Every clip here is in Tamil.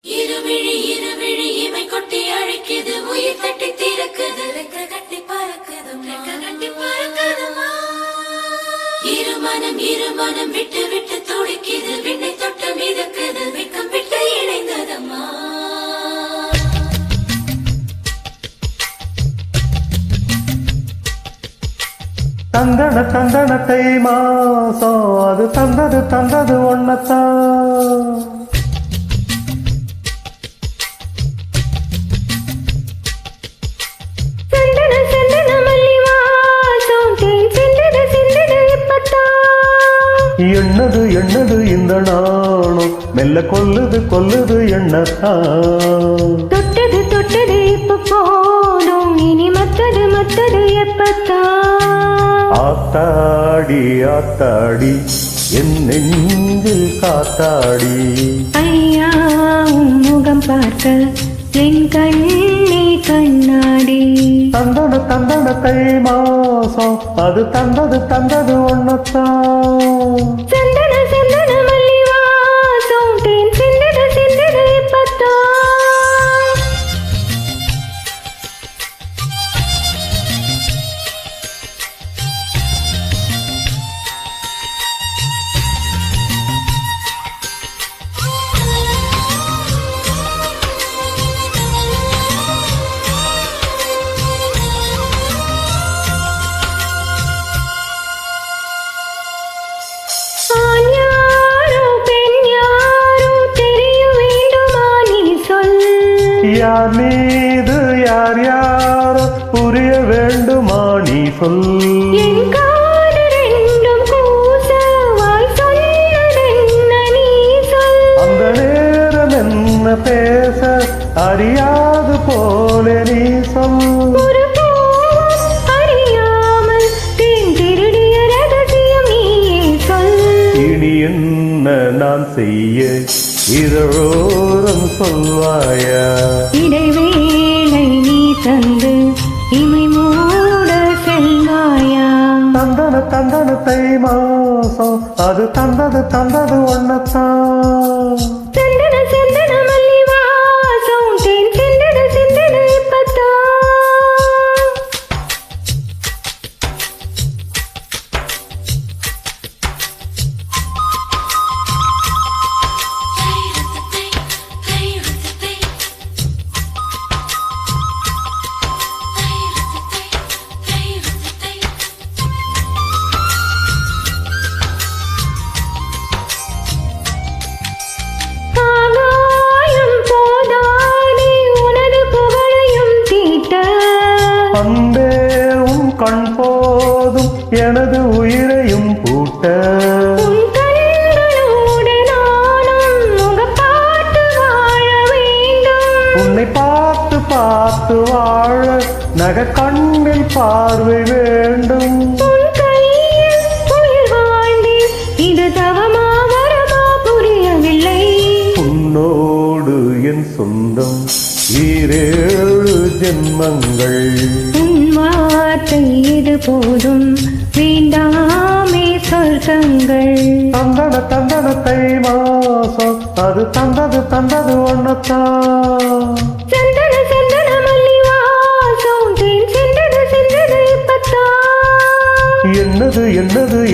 இருவிழி இருவிழி இமை கொட்டி அழைக்குது, உயிர் தட்டி திறக்குது, ரெக்க கட்டி பறக்குது, ரெக்க கட்டி பறக்குதுமா. இருமனம் விட்டு விட்டு துடிக்குது, விண்ணை தொட்டு மிதக்குது, வெக்கம் விட்டு இணைந்ததம்மா. தந்தன தந்தன தை மாசம் அது தந்தது ஒன்னத்தான். எண்ணது இந்த நாளும் மெல்ல கொல்லுது எண்ணத்தான். தொட்டது இப்ப போதும், இனி மத்தது எப்பத்தான். ஆத்தாடி என் நெஞ்சில் காத்தாடி. ஐயா உன் முகம் பார்க்க என் கண்ணே கண்ணாடி. தந்தன தை மாசம் அது தந்தது ஒன்னத்தான். சந்தன மல்லி வாசம் தேன் சிந்தது இப்பத்தான். யார் மீது யாரோ புரிய வேண்டுமா நீ சொல். என் காது ரெண்டும் கூச வாய் சொன்னதென்ன நீ சொல். அந்த நேரம் என்ன பேச அறியாது போல நீ சொல். ஒரு அறியாமல் தேன் திருடிய ரகசியம் நீயே சொல். இனி என்ன நான் செய்ய இதழோரம் சொல்வாயா. இடைவேளை நீ தந்து இமை மூட செல்வாயா. தந்தன தை மாசம் அது தந்தது ஒன்னத்தான். சந்தன மல்லி வாசம் தேன் சிந்தது இப்பத்தான். அன்பே உன் கண் போதும் எனது உயிரையும் பூட்ட. உன்னை பார்த்து வாழ நக கண்ணில் பார்வை வேண்டும். இது தவமா வரமா புரியவில்லை. உன்னோடு என் சொந்தம் ஈரேழு ஜென்மங்கள். உன் வார்த்தை இது போதும், வேண்டாமே சொர்க்கங்கள். தந்தன தை மாசம் அது தந்தது ஒன்னத்தான். சந்தன மல்லி வாசம் தேன் சிந்தது இப்பத்தான். என்னது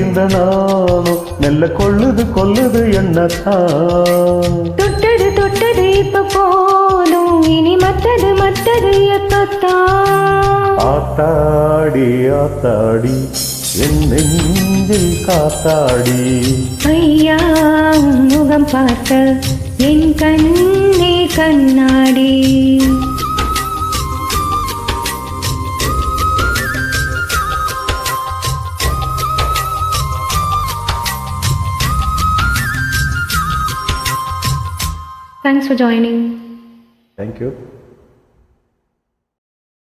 இந்த நாளும் மெல்ல கொல்லுது எண்ணத்தான். தொட்டது இப்ப போதும், இனி மத்தது எப்பத்தான். ஆத்தாடி என் நெஞ்சில் காத்தாடி. ஐயா உன் முகம் பார்க்க என் கண்ணே கண்ணாடி. Thanks for joining. Thank you.